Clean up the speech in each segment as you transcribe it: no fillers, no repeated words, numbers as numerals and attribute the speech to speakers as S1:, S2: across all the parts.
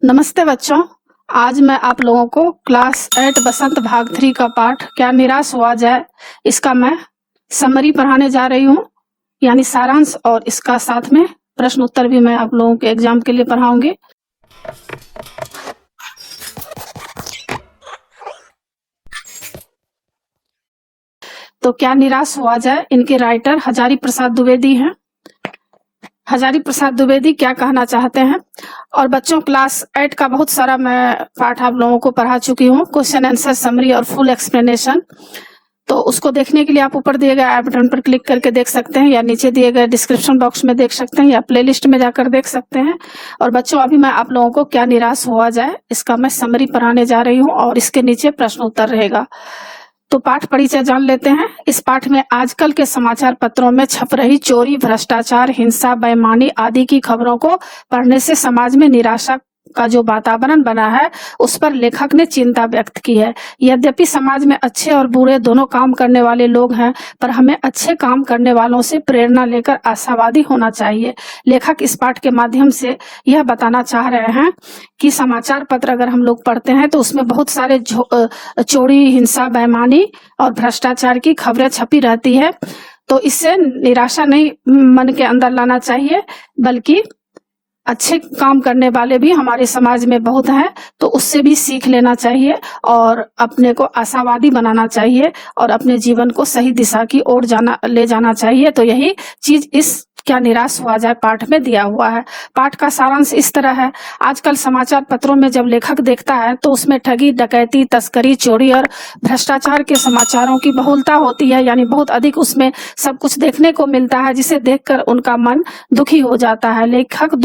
S1: नमस्ते बच्चों। आज मैं आप लोगों को क्लास 8 बसंत भाग 3 का पाठ क्या निराश हुआ जाए इसका मैं समरी पढ़ाने जा रही हूँ, यानी सारांश, और इसका साथ में प्रश्न उत्तर भी मैं आप लोगों के एग्जाम के लिए पढ़ाऊंगी। तो क्या निराश हुआ जाए, इनके राइटर हजारी प्रसाद द्विवेदी हैं। हजारी प्रसाद द्विवेदी क्या कहना चाहते हैं। और बच्चों, क्लास 8 का बहुत सारा मैं पाठ आप लोगों को पढ़ा चुकी हूँ, क्वेश्चन आंसर समरी और फुल एक्सप्लेनेशन। तो उसको देखने के लिए आप ऊपर दिए गए आई बटन पर क्लिक करके देख सकते हैं, या नीचे दिए गए डिस्क्रिप्शन बॉक्स में देख सकते हैं, या प्लेलिस्ट में जाकर देख सकते हैं। और बच्चों, अभी मैं आप लोगों को क्या निराश हुआ जाए इसका मैं समरी पढ़ाने जा रही हूँ, और इसके नीचे प्रश्न उत्तर रहेगा। तो पाठ परिचय जान लेते हैं। इस पाठ में आजकल के समाचार पत्रों में छप रही चोरी, भ्रष्टाचार, हिंसा, बेईमानी आदि की खबरों को पढ़ने से समाज में निराशा का जो वातावरण बना है उस पर लेखक ने चिंता व्यक्त की है। यद्यपि समाज में अच्छे और बुरे दोनों काम करने वाले लोग हैं, पर हमें अच्छे काम करने वालों से प्रेरणा लेकर आशावादी होना चाहिए। लेखक इस पाठ के माध्यम से यह बताना चाह रहे हैं कि समाचार पत्र अगर हम लोग पढ़ते हैं तो उसमें बहुत सारे चोरी, हिंसा, बेईमानी और भ्रष्टाचार की खबरें छपी रहती है। तो इससे निराशा नहीं मन के अंदर लाना चाहिए, बल्कि अच्छे काम करने वाले भी हमारे समाज में बहुत हैं, तो उससे भी सीख लेना चाहिए और अपने को आशावादी बनाना चाहिए और अपने जीवन को सही दिशा की ओर ले जाना चाहिए। तो यही चीज इस क्या निराश हुआ जाए पाठ में दिया हुआ है। पाठ का सारांश इस तरह है। आजकल समाचार पत्रों में जब लेखक देखता है तो उसमें ठगी, डकैती, तस्करी, चोरी और भ्रष्टाचार के समाचारों की बहुलता होती है, यानी बहुत अधिक उसमें सब कुछ देखने को मिलता है, जिसे देखकर उनका मन दुखी हो जाता है। लेखक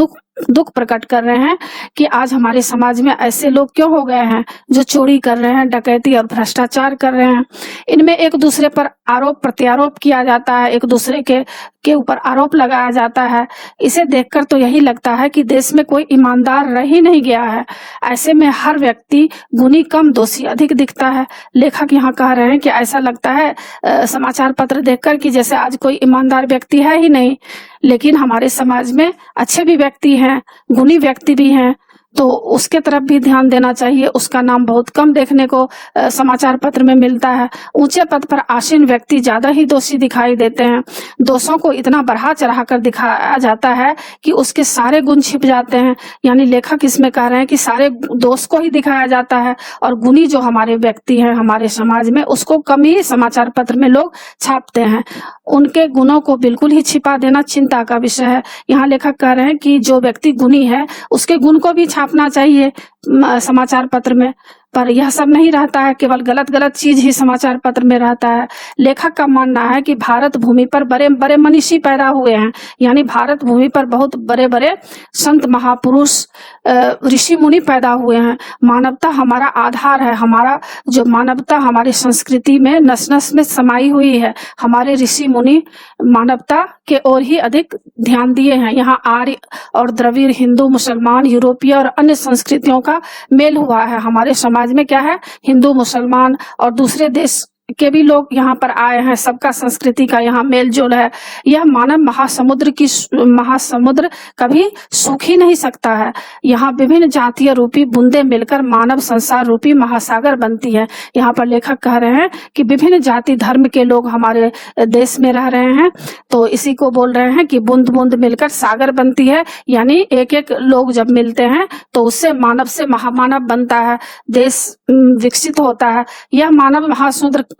S1: दुख प्रकट कर रहे हैं कि आज हमारे समाज में ऐसे लोग क्यों हो गए हैं जो चोरी कर रहे हैं, डकैती और भ्रष्टाचार कर रहे हैं। इनमें एक दूसरे पर आरोप प्रत्यारोप किया जाता है, एक दूसरे के ऊपर आरोप लगाया जाता है। इसे देखकर तो यही लगता है कि देश में कोई ईमानदार रह ही नहीं गया है। ऐसे में हर व्यक्ति गुनी कम, दोषी अधिक दिखता है। लेखक यहाँ कह रहे हैं कि ऐसा लगता है समाचार पत्र देखकर कि जैसे आज कोई ईमानदार व्यक्ति है ही नहीं, लेकिन हमारे समाज में अच्छे भी व्यक्ति हैं, गुणी व्यक्ति भी हैं, तो उसके तरफ भी ध्यान देना चाहिए। उसका नाम बहुत कम देखने को समाचार पत्र में मिलता है। ऊंचे पद पर आसीन व्यक्ति ज्यादा ही दोषी दिखाई देते हैं। दोषों को इतना बढ़ा चढ़ा कर दिखाया जाता है कि उसके सारे गुण छिप जाते हैं। यानी लेखक इसमें कह रहे हैं कि सारे दोष को ही दिखाया जाता है और गुणी जो हमारे व्यक्ति हैं हमारे समाज में, उसको कम ही समाचार पत्र में लोग छापते हैं। उनके गुणों को बिल्कुल ही छिपा देना चिंता का विषय है। यहाँ लेखक कह रहे हैं कि जो व्यक्ति गुणी है उसके गुण को भी छापना चाहिए समाचार पत्र में, पर यह सब नहीं रहता है, केवल गलत गलत चीज ही समाचार पत्र में रहता है। लेखक का मानना है कि भारत भूमि पर बड़े बड़े मनीषी पैदा हुए हैं, यानी भारत भूमि पर बहुत बड़े बड़े संत, महापुरुष, ऋषि मुनि पैदा हुए हैं। मानवता हमारा आधार है। हमारा जो मानवता हमारी संस्कृति में नस नस में समाई हुई है। हमारे ऋषि मुनि मानवता के ओर ही अधिक ध्यान दिए हैं। यहाँ आर्य और द्रविड़, हिंदू, मुसलमान, यूरोपीय और अन्य संस्कृतियों का मेल हुआ है। हमारे समाज में क्या है, हिंदू, मुसलमान और दूसरे देश के भी लोग यहाँ पर आए हैं। सबका संस्कृति का यहाँ मेल जोल है। यह मानव महासमुद्र कभी सूख ही नहीं सकता है। यहाँ विभिन्न जातीय रूपी बूंदे मिलकर मानव संसार रूपी महासागर बनती है। यहाँ पर लेखक कह रहे हैं कि विभिन्न जाति धर्म के लोग हमारे देश में रह रहे हैं, तो इसी को बोल रहे हैं कि बूंद बूंद मिलकर सागर बनती है। यानी एक एक लोग जब मिलते हैं तो उससे मानव से महामानव बनता है, देश विकसित होता है। यह मानव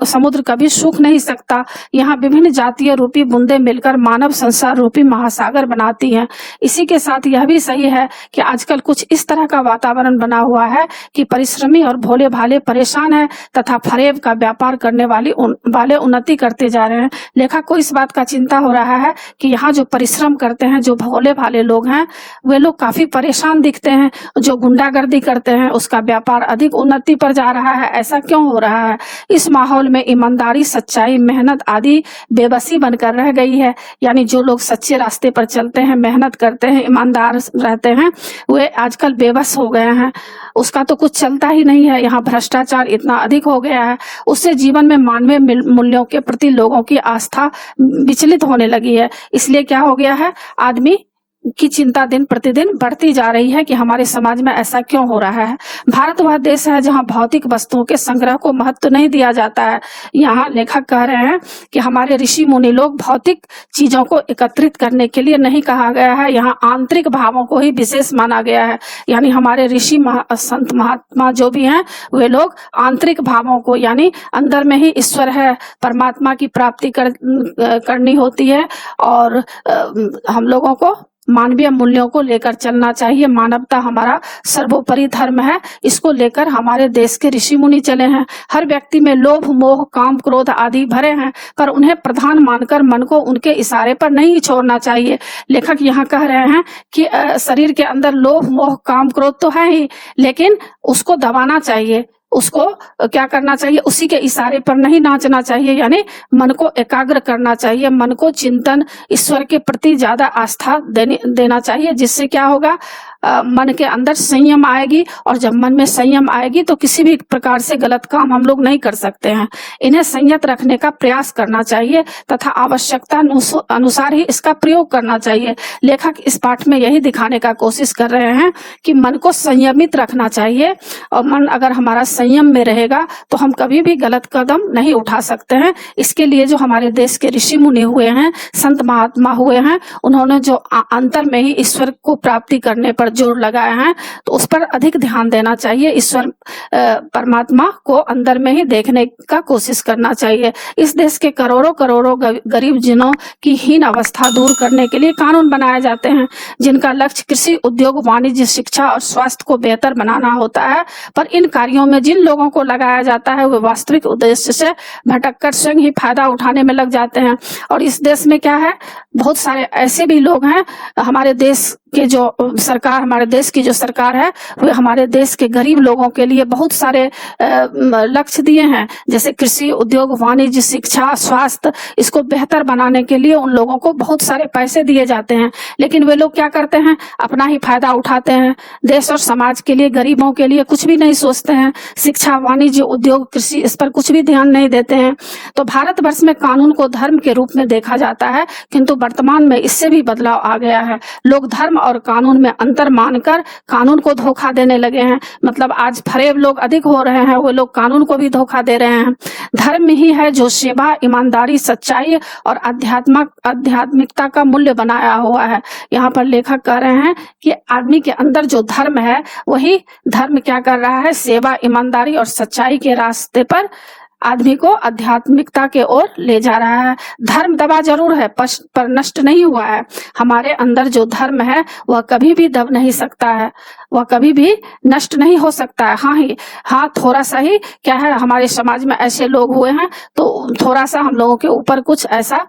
S1: समुद्र कभी सूख नहीं सकता। यहाँ विभिन्न जातीय रूपी बूंदे मिलकर मानव संसार रूपी महासागर बनाती हैं। इसी के साथ यह भी सही है कि आजकल कुछ इस तरह का वातावरण बना हुआ है कि परिश्रमी और भोले भाले परेशान हैं तथा फरेब का व्यापार करने वाले उन्नति करते जा रहे हैं। लेखक को इस बात का चिंता हो रहा है कि यहाँ जो परिश्रम करते हैं, जो भोले भाले लोग हैं, वे लोग काफी परेशान दिखते हैं। जो गुंडागर्दी करते हैं उसका व्यापार अधिक उन्नति पर जा रहा है। ऐसा क्यों हो रहा है? इस माहौल में ईमानदारी, सच्चाई, मेहनत आदि बेबसी बनकर रह गई है। यानी जो लोग सच्चे रास्ते पर चलते हैं, मेहनत करते हैं, ईमानदार रहते हैं, वे आजकल बेबस हो गए हैं। उसका तो कुछ चलता ही नहीं है। यहाँ भ्रष्टाचार इतना अधिक हो गया है, उससे जीवन में मानवीय मूल्यों के प्रति लोगों की आस्था विचलित होने लगी है। इसलिए क्या हो गया है, आदमी की चिंता दिन प्रतिदिन बढ़ती जा रही है कि हमारे समाज में ऐसा क्यों हो रहा है। भारत वह देश है जहां भौतिक वस्तुओं के संग्रह को महत्व नहीं दिया जाता है। यहाँ लेखक कह रहे हैं कि हमारे ऋषि मुनि लोग भौतिक चीजों को एकत्रित करने के लिए नहीं कहा गया है, यहाँ आंतरिक भावों को ही विशेष माना गया है। यानी हमारे ऋषि संत महात्मा जो भी हैं वे लोग आंतरिक भावों को, यानी अंदर में ही ईश्वर है, परमात्मा की प्राप्ति करनी होती है और हम लोगों को मानवीय मूल्यों को लेकर चलना चाहिए। मानवता हमारा सर्वोपरि धर्म है, इसको लेकर हमारे देश के ऋषि मुनि चले हैं। हर व्यक्ति में लोभ, मोह, काम, क्रोध आदि भरे हैं, पर उन्हें प्रधान मानकर मन को उनके इशारे पर नहीं छोड़ना चाहिए। लेखक यहाँ कह रहे हैं कि शरीर के अंदर लोभ, मोह, काम, क्रोध तो है ही, लेकिन उसको दबाना चाहिए, उसको क्या करना चाहिए, उसी के इशारे पर नहीं नाचना चाहिए, यानी मन को एकाग्र करना चाहिए, मन को चिंतन, ईश्वर के प्रति ज्यादा आस्था देना चाहिए, जिससे क्या होगा, मन के अंदर संयम आएगी और जब मन में संयम आएगी तो किसी भी प्रकार से गलत काम हम लोग नहीं कर सकते हैं। इन्हें संयत रखने का प्रयास करना चाहिए तथा आवश्यकता अनुसार ही इसका प्रयोग करना चाहिए। लेखक इस पाठ में यही दिखाने का कोशिश कर रहे हैं कि मन को संयमित रखना चाहिए और मन अगर हमारा संयम में रहेगा तो हम कभी भी गलत कदम नहीं उठा सकते हैं। इसके लिए जो हमारे देश के ऋषि मुनि हुए हैं, संत महात्मा हुए हैं, उन्होंने जो अंतर में ही ईश्वर को प्राप्ति करने पर जोर लगाया है, तो उस पर अधिक ध्यान देना चाहिए। ईश्वर परमात्मा को अंदर में ही देखने का कोशिश करना चाहिए। इस देश के करोड़ों करोड़ों गरीब जनों की हीन अवस्था दूर करने के लिए कानून बनाए जाते हैं, जिनका लक्ष्य कृषि, उद्योग, वाणिज्य, शिक्षा और स्वास्थ्य को बेहतर बनाना होता है। पर इन कार्यों में जिन लोगों को लगाया जाता है वे वास्तविक उद्देश्य से भटककर स्वयं ही फायदा उठाने में लग जाते हैं। और इस देश में क्या है, बहुत सारे ऐसे भी लोग हैं, हमारे देश के जो सरकार, हमारे देश की जो सरकार है, वे हमारे देश के गरीब लोगों के लिए बहुत सारे लक्ष्य दिए हैं, जैसे कृषि, उद्योग, वाणिज्य, शिक्षा, स्वास्थ्य, इसको बेहतर बनाने के लिए उन लोगों को बहुत सारे पैसे दिए जाते हैं। लेकिन वे लोग क्या करते हैं, अपना ही फायदा उठाते हैं, देश और समाज के लिए, गरीबों के लिए कुछ भी नहीं सोचते हैं। शिक्षा, वाणिज्य, उद्योग, कृषि, इस पर कुछ भी ध्यान नहीं देते हैं। तो भारतवर्ष में कानून को धर्म के रूप में देखा जाता है, किंतु वर्तमान में इससे भी बदलाव आ गया है। लोग धर्म और कानून में अंतर मानकर कानून को धोखा देने लगे हैं। मतलब आज फरेब लोग अधिक हो रहे हैं, वो लोग कानून को भी धोखा दे रहे हैं। धर्म ही है जो सेवा, ईमानदारी, सच्चाई और आध्यात्मिकता का मूल्य बनाया हुआ है। यहाँ पर लेखक कह रहे हैं कि आदमी के अंदर जो धर्म है, वही धर्म क्या कर रहा है, सेवा, ईमानदारी और सच्चाई के रास्ते पर आदमी को आध्यात्मिकता के ओर ले जा रहा है। धर्म दबा जरूर है पर नष्ट नहीं हुआ है। हमारे अंदर जो धर्म है वह कभी भी दब नहीं सकता है, वह कभी भी नष्ट नहीं हो सकता है। हाँ, थोड़ा सा ही क्या है, हमारे समाज में ऐसे लोग हुए हैं तो थोड़ा सा हम लोगों के ऊपर कुछ ऐसा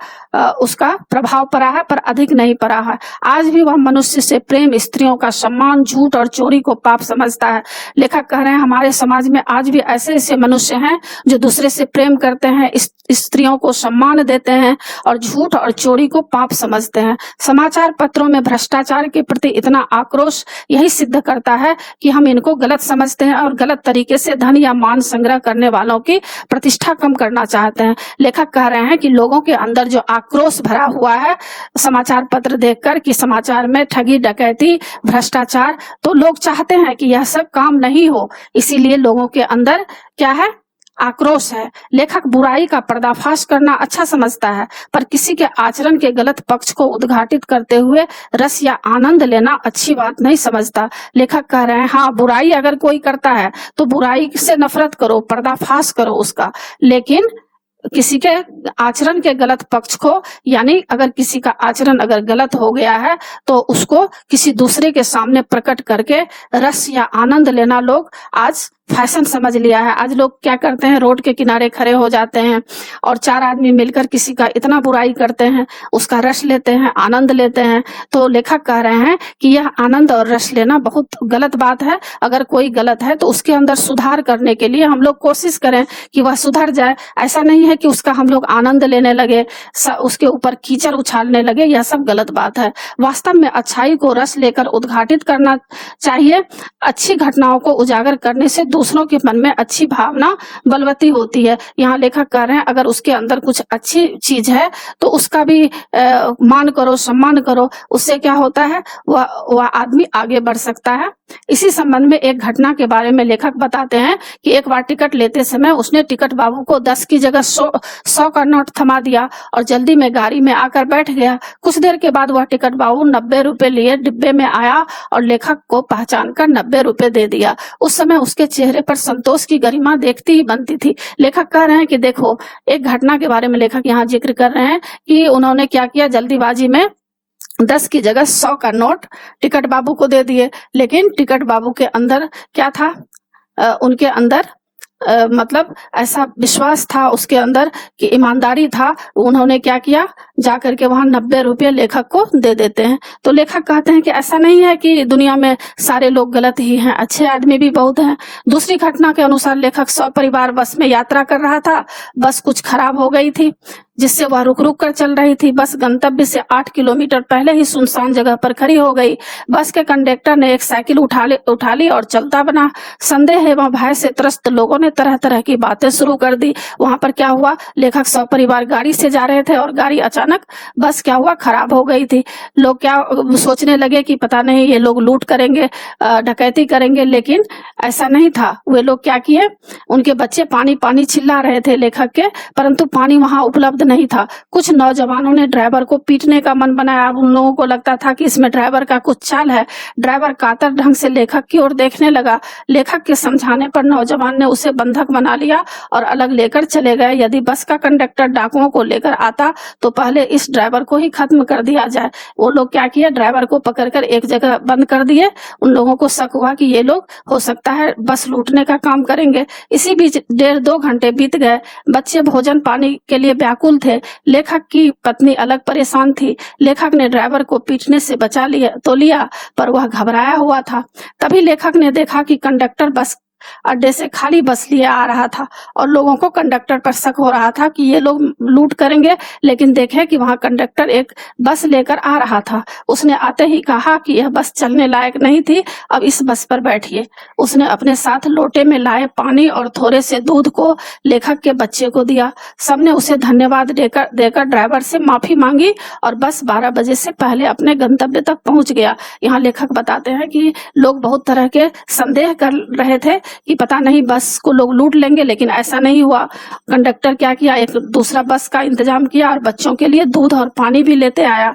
S1: उसका प्रभाव पड़ा है, पर अधिक नहीं पड़ा है। आज भी वह मनुष्य से प्रेम, स्त्रियों का सम्मान, झूठ और चोरी को पाप समझता है। लेखक कह रहे हैं हमारे समाज में आज भी ऐसे ऐसे मनुष्य हैं जो दूसरे से प्रेम करते हैं, स्त्रियों को सम्मान देते हैं और झूठ और चोरी को पाप समझते हैं। समाचार पत्रों में भ्रष्टाचार के प्रति इतना आक्रोश यही सिद्ध करता है कि हम इनको गलत समझते हैं और गलत तरीके से धन या मान संग्रह करने वालों की प्रतिष्ठा कम करना चाहते हैं। लेखक कह रहे हैं कि लोगों के अंदर जो आक्रोश भरा हुआ है समाचार पत्र देखकर कि समाचार में ठगी, डकैती, भ्रष्टाचार, तो लोग चाहते हैं कि यह सब काम नहीं हो, इसीलिए लोगों के अंदर क्या है, आक्रोश है। लेखक बुराई का पर्दाफाश करना अच्छा समझता है, पर किसी के आचरण के गलत पक्ष को उद्घाटित करते हुए रस या आनंद लेना अच्छी बात नहीं समझता। लेखक कह रहे हैं हाँ, बुराई अगर कोई करता है तो बुराई से नफरत करो, पर्दाफाश करो उसका, लेकिन किसी के आचरण के गलत पक्ष को, यानी अगर किसी का आचरण अगर गलत हो गया है तो उसको किसी दूसरे के सामने प्रकट करके रस या आनंद लेना लोग आज फैशन समझ लिया है। आज लोग क्या करते हैं, रोड के किनारे खड़े हो जाते हैं और चार आदमी मिलकर किसी का इतना बुराई करते हैं, उसका रस लेते हैं, आनंद लेते हैं। तो लेखक कह रहे हैं कि यह आनंद और रस लेना बहुत गलत बात है। अगर कोई गलत है तो उसके अंदर सुधार करने के लिए हम लोग कोशिश करें कि वह सुधर जाए। ऐसा नहीं है कि उसका हम लोग आनंद लेने लगे, उसके ऊपर कीचड़ उछालने लगे, यह सब गलत बात है। वास्तव में अच्छाई को रस लेकर उद्घाटित करना चाहिए। अच्छी घटनाओं को उजागर करने से दूसरों के मन में अच्छी भावना बलवती होती है। यहाँ लेखक कह रहे हैं अगर उसके अंदर कुछ अच्छी चीज है तो उसका भी मान करो, सम्मान करो, उससे क्या होता है, वह आदमी आगे बढ़ सकता है। इसी संबंध में एक घटना के बारे में लेखक बताते हैं कि एक बार टिकट लेते समय उसने टिकट बाबू को 10 की जगह 100 का नोट थमा दिया और जल्दी में गाड़ी में आकर बैठ गया। कुछ देर के बाद वह टिकट बाबू 90 रुपए लिए डिब्बे में आया और लेखक को पहचान कर 90 रुपए दे दिया। उस समय उसके चेहरे पर संतोष की गरिमा देखती ही बनती थी। लेखक कह रहे हैं कि देखो, एक घटना के बारे में लेखक यहाँ जिक्र कर रहे हैं कि उन्होंने क्या किया, जल्दीबाजी में 10 की जगह 100 का नोट टिकट बाबू को दे दिए। लेकिन टिकट बाबू के अंदर क्या था, उनके अंदर मतलब ऐसा विश्वास था उसके अंदर कि ईमानदारी था। उन्होंने क्या किया, जाकर के वहां 90 रुपये लेखक को दे देते हैं। तो लेखक कहते हैं कि ऐसा नहीं है कि दुनिया में सारे लोग गलत ही हैं, अच्छे आदमी भी बहुत हैं। दूसरी घटना के अनुसार लेखक सपरिवार बस में यात्रा कर रहा था। बस कुछ खराब हो गई थी जिससे वह रुक रुक कर चल रही थी। बस गंतव्य से 8 किलोमीटर पहले ही सुनसान जगह पर खड़ी हो गई। बस के कंडक्टर ने एक साइकिल उठा ली और चलता बना। संदेह एवं भय से त्रस्त लोगों ने तरह तरह की बातें शुरू कर दी। वहां पर क्या हुआ, लेखक सपरिवार गाड़ी से जा रहे थे और गाड़ी अचानक बस क्या हुआ, खराब हो गई थी। लोग क्या सोचने लगे कि पता नहीं ये लोग लूट करेंगे, डकैती करेंगे, लेकिन ऐसा नहीं था। वे लोग क्या किए, उनके बच्चे पानी पानी चिल्ला रहे थे लेखक के, परंतु पानी वहां उपलब्ध नहीं था। कुछ नौजवानों ने ड्राइवर को पीटने का मन बनाया। उन लोगों को लगता था कि इसमें ड्राइवर का कुछ चाल है। ड्राइवर कातर ढंग से लेखक की ओर देखने लगा। लेखक के समझाने पर नौजवान ने उसे बंधक बना लिया और अलग लेकर चले गए। यदि बस का कंडक्टर डाकुओं को लेकर आता तो पहले इस ड्राइवर को ही खत्म कर दिया जाए। वो लोग क्या किया, ड्राइवर को पकड़कर एक जगह बंद कर दिए। उन लोगों को शक हुआ कि ये लोग हो सकता है बस लूटने का काम करेंगे। इसी बीच 1.5-2 घंटे बीत गए। बच्चे भोजन पानी के लिए व्याकुल थे। लेखक की पत्नी अलग परेशान थी। लेखक ने ड्राइवर को पीटने से बचा लिया, पर वह घबराया हुआ था। तभी लेखक ने देखा कि कंडक्टर बस अड्डे से खाली बस लिए आ रहा था और लोगों को कंडक्टर पर शक हो रहा था कि ये लोग लूट करेंगे। लेकिन देखे कि वहां कंडक्टर एक बस लेकर आ रहा था। उसने आते ही कहा कि यह बस चलने लायक नहीं थी, अब इस बस पर बैठिए। उसने अपने साथ लोटे में लाए पानी और थोड़े से दूध को लेखक के बच्चे को दिया। सबने उसे धन्यवाद देकर ड्राइवर से माफी मांगी और बस 12 बजे से पहले अपने गंतव्य तक पहुंच गया। यहाँ लेखक बताते हैं कि लोग बहुत तरह के संदेह कर रहे थे कि पता नहीं बस को लोग लूट लेंगे, लेकिन ऐसा नहीं हुआ। कंडक्टर क्या किया, एक दूसरा बस का इंतजाम किया और बच्चों के लिए दूध और पानी भी लेते आया।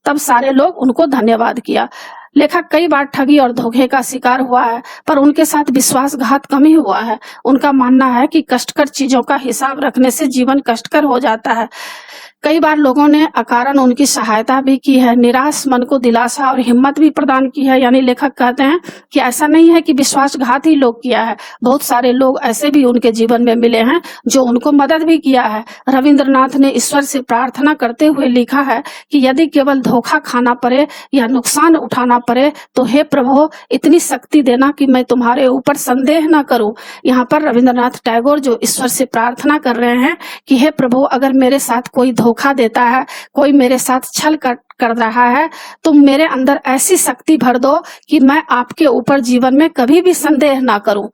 S1: तब सारे लोग उनको धन्यवाद किया। लेखक कई बार ठगी और धोखे का शिकार हुआ है, पर उनके साथ विश्वासघात कम ही हुआ है। उनका मानना है कि कष्टकर चीजों का हिसाब रखने से जीवन कष्टकर हो जाता है। कई बार लोगों ने अकारण उनकी सहायता भी की है, निराश मन को दिलासा और हिम्मत भी प्रदान की है। यानी लेखक कहते हैं कि ऐसा नहीं है कि विश्वासघात ही लोग किया है, बहुत सारे लोग ऐसे भी उनके जीवन में मिले हैं जो उनको मदद भी किया है। रविंद्रनाथ ने ईश्वर से प्रार्थना करते हुए लिखा है कि यदि केवल धोखा खाना पड़े या नुकसान उठाना पड़े तो हे प्रभु इतनी शक्ति देना कि मैं तुम्हारे ऊपर संदेह न करूं। यहाँ पर रविंद्रनाथ टैगोर जो ईश्वर से प्रार्थना कर रहे हैं कि हे प्रभु अगर मेरे साथ कोई धोखा देता है, कोई मेरे साथ छल कर रहा है, तुम मेरे अंदर ऐसी शक्ति भर दो कि मैं आपके ऊपर जीवन में कभी भी संदेह ना करूं।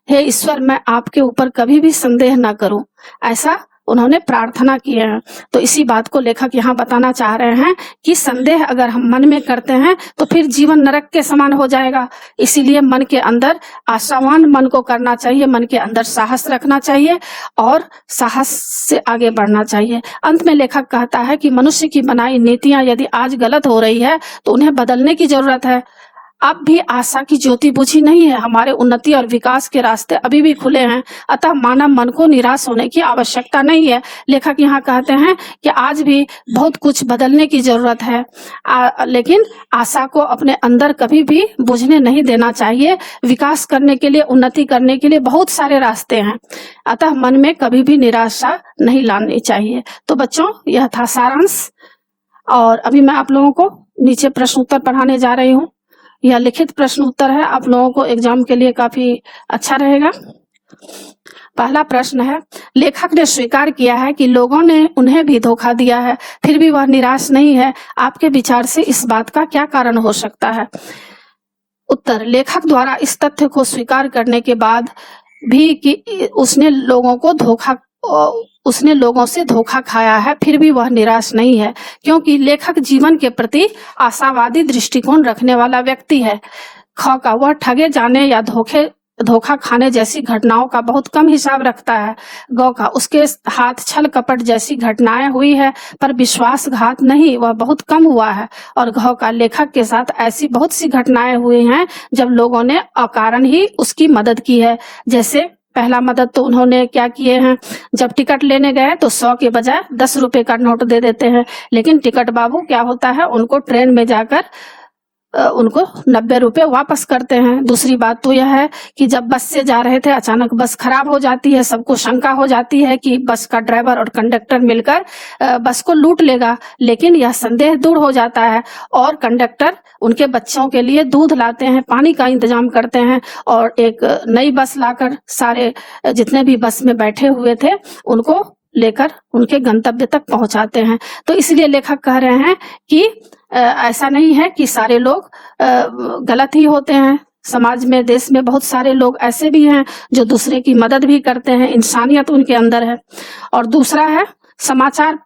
S1: हे ईश्वर, मैं आपके ऊपर कभी भी संदेह ना करूं। ऐसा उन्होंने प्रार्थना की है। तो इसी बात को लेखक यहाँ बताना चाह रहे हैं कि संदेह अगर हम मन में करते हैं तो फिर जीवन नरक के समान हो जाएगा। इसीलिए मन के अंदर आशावान मन को करना चाहिए, मन के अंदर साहस रखना चाहिए और साहस से आगे बढ़ना चाहिए। अंत में लेखक कहता है कि मनुष्य की बनाई नीतियां यदि आज गलत हो रही है तो उन्हें बदलने की जरूरत है। अब भी आशा की ज्योति बुझी नहीं है, हमारे उन्नति और विकास के रास्ते अभी भी खुले हैं। अतः मानव मन को निराश होने की आवश्यकता नहीं है। लेखक यहाँ कहते हैं कि आज भी बहुत कुछ बदलने की जरूरत है, लेकिन आशा को अपने अंदर कभी भी बुझने नहीं देना चाहिए। विकास करने के लिए, उन्नति करने के लिए बहुत सारे रास्ते हैं, अतः मन में कभी भी निराशा नहीं लानी चाहिए। तो बच्चों, यह था सारांश और अभी मैं आप लोगों को नीचे प्रश्न उत्तर पढ़ाने जा रही हूँ। यह लिखित प्रश्न उत्तर है, आप लोगों को एग्जाम के लिए काफी अच्छा रहेगा। पहला प्रश्न है, लेखक ने स्वीकार किया है कि लोगों ने उन्हें भी धोखा दिया है, फिर भी वह निराश नहीं है। आपके विचार से इस बात का क्या कारण हो सकता है? उत्तर, लेखक द्वारा इस तथ्य को स्वीकार करने के बाद भी कि उसने लोगों से धोखा खाया है, फिर भी वह निराश नहीं है, क्योंकि लेखक जीवन के प्रति आशावादी दृष्टिकोण रखने वाला व्यक्ति है। ख का, वह ठगे जाने या धोखा खाने जैसी घटनाओं का बहुत कम हिसाब रखता है। ग का, उसके हाथ छल कपट जैसी घटनाएं हुई है, पर विश्वासघात नहीं, वह बहुत कम हुआ है। और घ का, लेखक के साथ ऐसी बहुत सी घटनाएं हुई हैं जब लोगों ने अकारण ही उसकी मदद की है। जैसे पहला मदद तो उन्होंने क्या किए हैं, जब टिकट लेने गए तो 100 के बजाय 10 रुपए का नोट दे देते हैं, लेकिन टिकट बाबू क्या होता है, उनको ट्रेन में जाकर उनको 90 रुपए वापस करते हैं। दूसरी बात तो यह है कि जब बस से जा रहे थे, अचानक बस खराब हो जाती है, सबको शंका हो जाती है कि बस का ड्राइवर और कंडक्टर मिलकर बस को लूट लेगा, लेकिन यह संदेह दूर हो जाता है और कंडक्टर उनके बच्चों के लिए दूध लाते हैं, पानी का इंतजाम करते हैं और एक नई बस लाकर सारे जितने भी बस में बैठे हुए थे उनको लेकर उनके गंतव्य तक पहुंचाते हैं। तो इसलिए लेखक कह रहे हैं कि ऐसा नहीं है कि सारे लोग गलत ही होते हैं। समाज में, देश में बहुत सारे लोग ऐसे भी हैं जो दूसरे की मदद भी करते हैं, इंसानियत उनके अंदर है। और दूसरा है, समाचार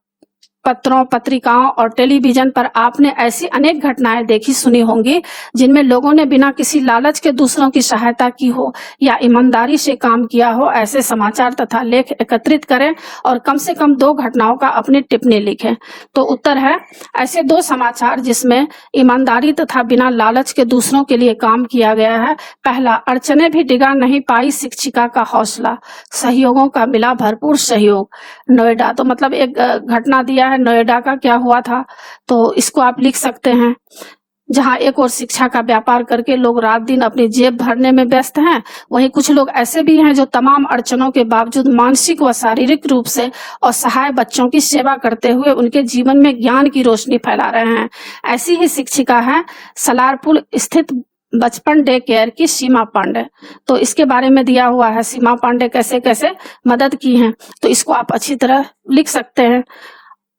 S1: पत्रों, पत्रिकाओं और टेलीविजन पर आपने ऐसी अनेक घटनाएं देखी सुनी होंगी जिनमें लोगों ने बिना किसी लालच के दूसरों की सहायता की हो या ईमानदारी से काम किया हो। ऐसे समाचार तथा लेख एकत्रित करें और कम से कम 2 घटनाओं का अपनी टिप्पणी लिखें। तो उत्तर है, ऐसे 2 समाचार जिसमें ईमानदारी तथा बिना लालच के दूसरों के लिए काम किया गया है। पहला, अड़चने भी डिगा नहीं पाई शिक्षिका का हौसला, सहयोगों का मिला भरपूर सहयोग। नोएडा, तो मतलब एक घटना दिया है नोएडा का, क्या हुआ था, तो इसको आप लिख सकते हैं। जहां एक और शिक्षा का व्यापार करके लोग रात दिन अपनी जेब भरने में व्यस्त हैं, वहीं कुछ लोग ऐसे भी हैं जो तमाम अड़चनों के बावजूद मानसिक व शारीरिक रूप से असहाय बच्चों की सेवा करते हुए उनके जीवन में ज्ञान की रोशनी फैला रहे हैं। ऐसी ही शिक्षिका है सलारपुर स्थित बचपन डे केयर की सीमा पांडे। तो इसके बारे में दिया हुआ है, सीमा पांडे कैसे कैसे मदद की हैं, तो इसको आप अच्छी तरह लिख सकते हैं।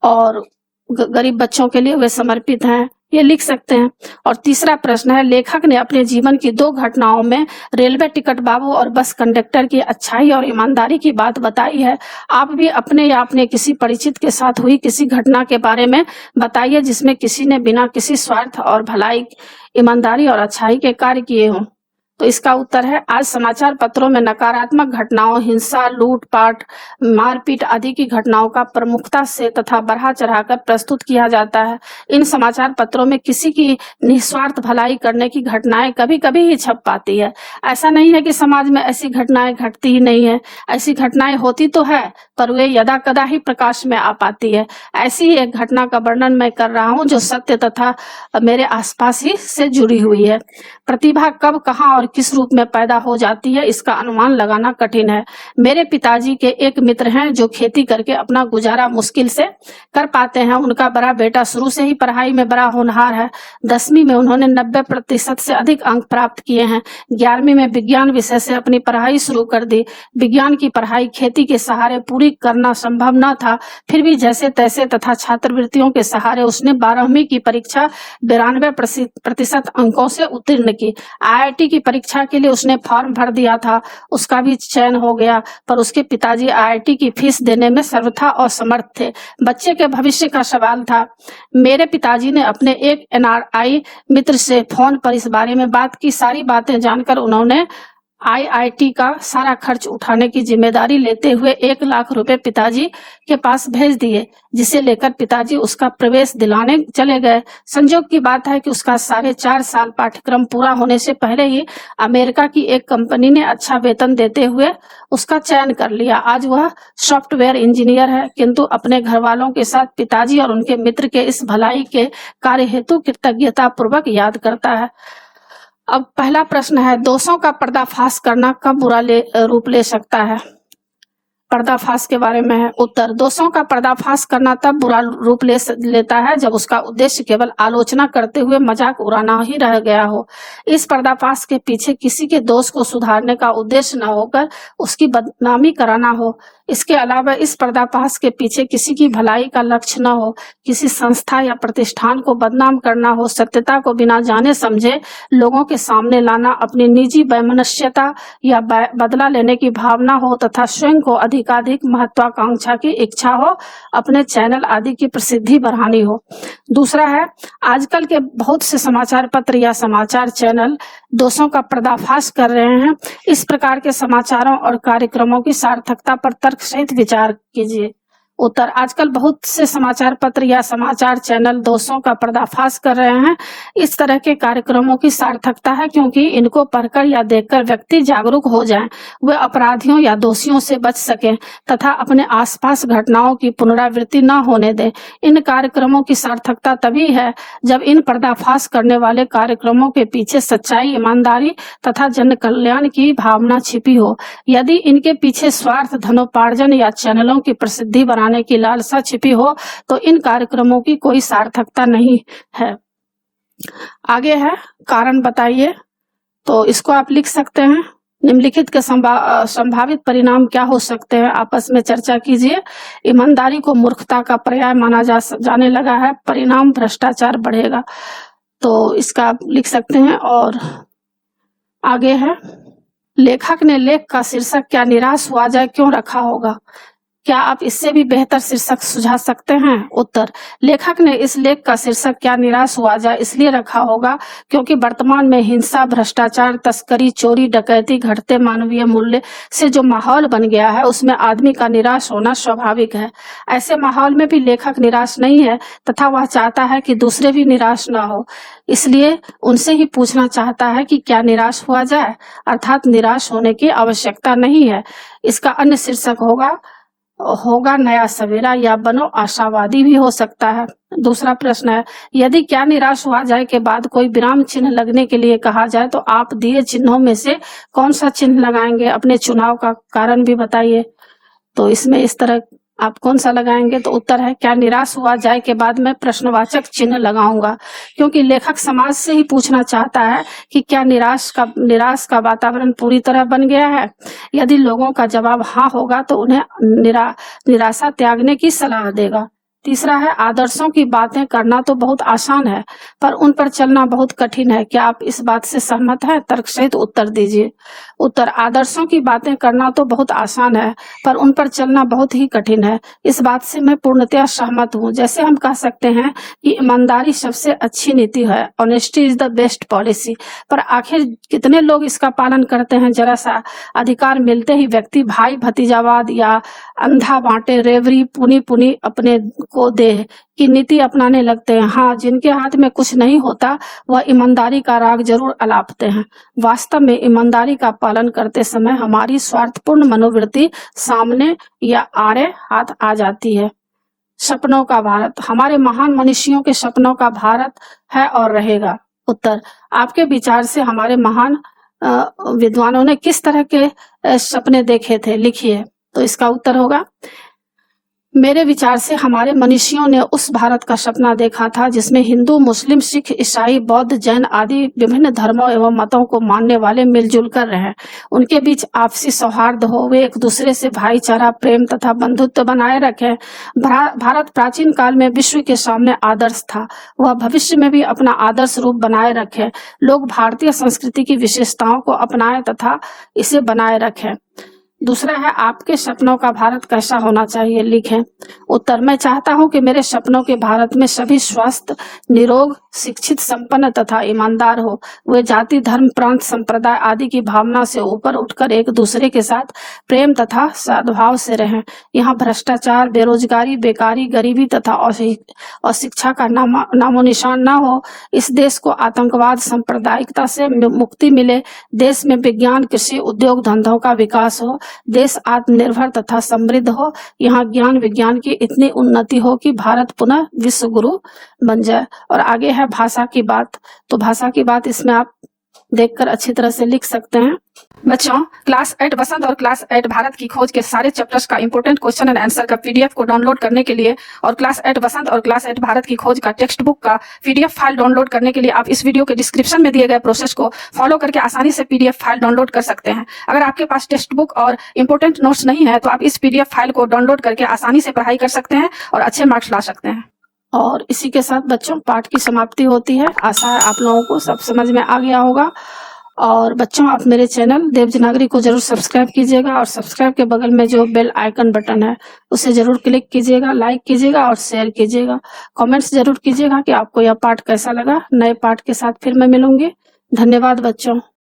S1: और गरीब बच्चों के लिए वे समर्पित हैं, ये लिख सकते हैं। और तीसरा प्रश्न है, लेखक ने अपने जीवन की 2 घटनाओं में रेलवे टिकट बाबू और बस कंडक्टर की अच्छाई और ईमानदारी की बात बताई है। आप भी अपने या अपने किसी परिचित के साथ हुई किसी घटना के बारे में बताइए जिसमें किसी ने बिना किसी स्वार्थ और भलाई, ईमानदारी और अच्छाई के कार्य किए हों। तो इसका उत्तर है, आज समाचार पत्रों में नकारात्मक घटनाओं, हिंसा, लूटपाट, मारपीट आदि की घटनाओं का प्रमुखता से तथा बढ़ा चढ़ाकर प्रस्तुत किया जाता है। इन समाचार पत्रों में किसी की निस्वार्थ भलाई करने की घटनाएं कभी कभी ही छप पाती है। ऐसा नहीं है कि समाज में ऐसी घटनाएं घटती ही नहीं है, ऐसी घटनाएं होती तो है, पर वे यदा कदा ही प्रकाश में आ पाती है। ऐसी ही एक घटना का वर्णन मैं कर रहा हूँ जो सत्य तथा मेरे आसपास ही से जुड़ी हुई है। प्रतिभा कब, कहाँ और किस रूप में पैदा हो जाती है, इसका अनुमान लगाना कठिन है। मेरे पिताजी के एक मित्र हैं जो खेती करके अपना गुजारा मुश्किल से कर पाते हैं। उनका बड़ा बेटा शुरू से ही पढ़ाई में बड़ा होनहार है। 10वीं में उन्होंने 90% से अधिक अंक प्राप्त किए हैं। 11वीं में विज्ञान विषय से अपनी पढ़ाई शुरू कर दी। विज्ञान की पढ़ाई खेती के सहारे पूरी करना संभव न था, फिर भी जैसे तैसे तथा छात्रवृत्तियों के सहारे उसने 12वीं की परीक्षा 92% अंकों से उत्तीर्ण की। IIT की परीक्षा के लिए उसने फॉर्म भर दिया था, उसका भी चयन हो गया, पर उसके पिताजी IIT की फीस देने में सर्वथा असमर्थ थे। बच्चे के भविष्य का सवाल था। मेरे पिताजी ने अपने एक NRI मित्र से फोन पर इस बारे में बात की। सारी बातें जानकर उन्होंने IIT का सारा खर्च उठाने की जिम्मेदारी लेते हुए 1 लाख रुपए पिताजी के पास भेज दिए, जिसे लेकर पिताजी उसका प्रवेश दिलाने चले गए। संयोग की बात है कि उसका 4.5 साल पाठ्यक्रम पूरा होने से पहले ही अमेरिका की एक कंपनी ने अच्छा वेतन देते हुए उसका चयन कर लिया। आज वह सॉफ्टवेयर इंजीनियर है, किंतु अपने घर वालों के साथ पिताजी और उनके मित्र के इस भलाई के कार्य हेतु कृतज्ञता पूर्वक याद करता है। अब पहला प्रश्न है, दोषों का पर्दाफाश करना कब बुरा रूप ले सकता है। पर्दाफाश के बारे में है। उत्तर, दोषों का पर्दाफाश करना तब बुरा रूप लेता है जब उसका उद्देश्य केवल आलोचना करते हुए मजाक उड़ाना ही रह गया हो। इस पर्दाफाश के पीछे किसी के दोष को सुधारने का उद्देश्य न होकर उसकी बदनामी कराना हो। इसके अलावा इस पर्दाफाश के पीछे किसी की भलाई का लक्ष्य न हो, किसी संस्था या प्रतिष्ठान को बदनाम करना हो, सत्यता को बिना जाने समझे लोगों के सामने लाना, अपनी निजी वैमनस्यता या बदला लेने की भावना हो तथा स्वयं को अधिकाधिक महत्वाकांक्षा की इच्छा हो, अपने चैनल आदि की प्रसिद्धि बढ़ानी हो। दूसरा है, आजकल के बहुत से समाचार पत्र या समाचार चैनल दोषों का पर्दाफाश कर रहे हैं। इस प्रकार के समाचारों और कार्यक्रमों की सार्थकता पर तर्क सहित विचार कीजिए। उत्तर, आजकल बहुत से समाचार पत्र या समाचार चैनल दोषों का पर्दाफाश कर रहे हैं। इस तरह के कार्यक्रमों की सार्थकता है क्योंकि इनको पढ़कर या देखकर व्यक्ति जागरूक हो जाएं, वे अपराधियों या दोषियों से बच सकें तथा अपने आसपास घटनाओं की पुनरावृत्ति न होने दें। इन कार्यक्रमों की सार्थकता तभी है जब इन पर्दाफाश करने वाले कार्यक्रमों के पीछे सच्चाई, ईमानदारी तथा जन कल्याण की भावना छिपी हो। यदि इनके पीछे स्वार्थ, धनोपार्जन या चैनलों की प्रसिद्धि बनाने की लालसा छिपी हो तो इन कार्यक्रमों की कोई सार्थकता नहीं है। आगे है, कारण बताइए। तो इसको आप लिख सकते हैं, निम्नलिखित के संभावित परिणाम क्या हो सकते हैं, आपस में चर्चा कीजिए। ईमानदारी को मूर्खता का पर्याय माना जाने लगा है, परिणाम भ्रष्टाचार बढ़ेगा। तो इसका आप लिख सकते हैं। और आगे है, लेखक ने लेख का शीर्षक क्या निराश हुआ जाए क्यों रखा होगा? क्या आप इससे भी बेहतर शीर्षक सुझा सकते हैं? उत्तर, लेखक ने इस लेख का शीर्षक क्या निराश हुआ जाए इसलिए रखा होगा क्योंकि वर्तमान में हिंसा, भ्रष्टाचार, तस्करी, चोरी, डकैती, घटते मानवीय मूल्य से जो माहौल बन गया है उसमें आदमी का निराश होना स्वाभाविक है। ऐसे माहौल में भी लेखक निराश नहीं है तथा वह चाहता है कि दूसरे भी निराश ना हो, इसलिए उनसे ही पूछना चाहता है कि क्या निराश हुआ जाए, अर्थात निराश होने की आवश्यकता नहीं है। इसका अन्य शीर्षक होगा नया सवेरा या बनो आशावादी भी हो सकता है। दूसरा प्रश्न है, यदि क्या निराश हुआ जाए के बाद कोई विराम चिन्ह लगने के लिए कहा जाए तो आप दिए चिन्हों में से कौन सा चिन्ह लगाएंगे? अपने चुनाव का कारण भी बताइए। तो इसमें इस तरह आप कौन सा लगाएंगे? तो उत्तर है, क्या निराश हुआ जाए के बाद मैं प्रश्नवाचक चिन्ह लगाऊंगा क्योंकि लेखक समाज से ही पूछना चाहता है कि क्या निराश का वातावरण पूरी तरह बन गया है। यदि लोगों का जवाब हाँ होगा तो उन्हें निराशा त्यागने की सलाह देगा। तीसरा है, आदर्शों की बातें करना तो बहुत आसान है पर उन पर चलना बहुत कठिन है। क्या आप इस बात से सहमत हैं? तर्क सहित उत्तर दीजिए। उत्तर, आदर्शों की बातें करना तो बहुत आसान है पर उन पर चलना बहुत ही कठिन है। इस बात से मैं पूर्णतया सहमत हूँ। जैसे हम कह सकते हैं कि ईमानदारी सबसे अच्छी नीति है, honesty is the best policy, पर आखिर कितने लोग इसका पालन करते हैं? जरा सा अधिकार मिलते ही व्यक्ति भाई भतीजावाद या अंधा बांटे, रेवरी, पुनी अपने को दे की नीति अपनाने लगते हैं। हाँ, जिनके हाथ में कुछ नहीं होता वह ईमानदारी का राग जरूर अलापते हैं। वास्तव में ईमानदारी का पालन करते समय हमारी स्वार्थपूर्ण मनोवृत्ति सामने या आड़े हाथ आ जाती है। सपनों का भारत, हमारे महान मनीषियों के सपनों का भारत है और रहेगा। उत्तर, आपके विचार से हमारे महान विद्वानों ने किस तरह के सपने देखे थे, लिखिए। तो इसका उत्तर होगा, मेरे विचार से हमारे मनीषियों ने उस भारत का सपना देखा था जिसमें हिंदू, मुस्लिम, सिख, ईसाई, बौद्ध, जैन आदि विभिन्न धर्मों एवं मतों को मानने वाले मिलजुल कर रहें। उनके बीच आपसी सौहार्द हो, वे एक दूसरे से भाईचारा, प्रेम तथा बंधुत्व बनाए रखें। भारत प्राचीन काल में विश्व के सामने आदर्श था, वह भविष्य में भी अपना आदर्श रूप बनाए रखे। लोग भारतीय संस्कृति की विशेषताओं को अपनाएं तथा इसे बनाए रखें। दूसरा है, आपके सपनों का भारत कैसा होना चाहिए, लिखें। उत्तर, मैं चाहता हूं कि मेरे सपनों के भारत में सभी स्वस्थ, निरोग, शिक्षित, संपन्न तथा ईमानदार हो। वे जाति, धर्म, प्रांत, संप्रदाय आदि की भावना से ऊपर उठकर एक दूसरे के साथ प्रेम तथा सद्भाव से रहें। यहाँ भ्रष्टाचार, बेरोजगारी, बेकारी, गरीबी तथा अशिक्षा का नामो निशान न हो। इस देश को आतंकवाद, सांप्रदायिकता से मुक्ति मिले। देश में विज्ञान, कृषि, उद्योग धंधों का विकास हो। देश आत्मनिर्भर तथा समृद्ध हो। यहाँ ज्ञान विज्ञान की इतनी उन्नति हो कि भारत पुनः विश्व गुरु बन जाए। और आगे है भाषा की बात। तो भाषा की बात इसमें आप देखकर अच्छी तरह से लिख सकते हैं। बच्चों, क्लास 8 बसंत और क्लास 8 भारत की खोज के सारे चैप्टर्स का इंपॉर्टेंट क्वेश्चन एंड आंसर का पीडीएफ को डाउनलोड करने के लिए और क्लास 8 बसंत और क्लास 8 भारत की खोज का टेक्स्ट बुक का पीडीएफ फाइल डाउनलोड करने के लिए आप इस वीडियो के डिस्क्रिप्शन में दिए गए प्रोसेस को फॉलो करके आसानी से पीडीएफ फाइल डाउनलोड कर सकते हैं। अगर आपके पास टेक्स्ट बुक और इंपॉर्टेंट नोट्स नहीं है तो आप इस पीडीएफ फाइल को डाउनलोड करके आसानी से पढ़ाई कर सकते हैं और अच्छे मार्क्स ला सकते हैं। और इसी के साथ बच्चों पाठ की समाप्ति होती है। आशा है आप लोगों को सब समझ में आ गया होगा। और बच्चों, आप मेरे चैनल देवजनागरी को जरूर सब्सक्राइब कीजिएगा और सब्सक्राइब के बगल में जो बेल आइकन बटन है उसे जरूर क्लिक कीजिएगा, लाइक कीजिएगा और शेयर कीजिएगा। कमेंट्स जरूर कीजिएगा कि आपको यह पाठ कैसा लगा। नए पाठ के साथ फिर मैं मिलूंगी। धन्यवाद बच्चों।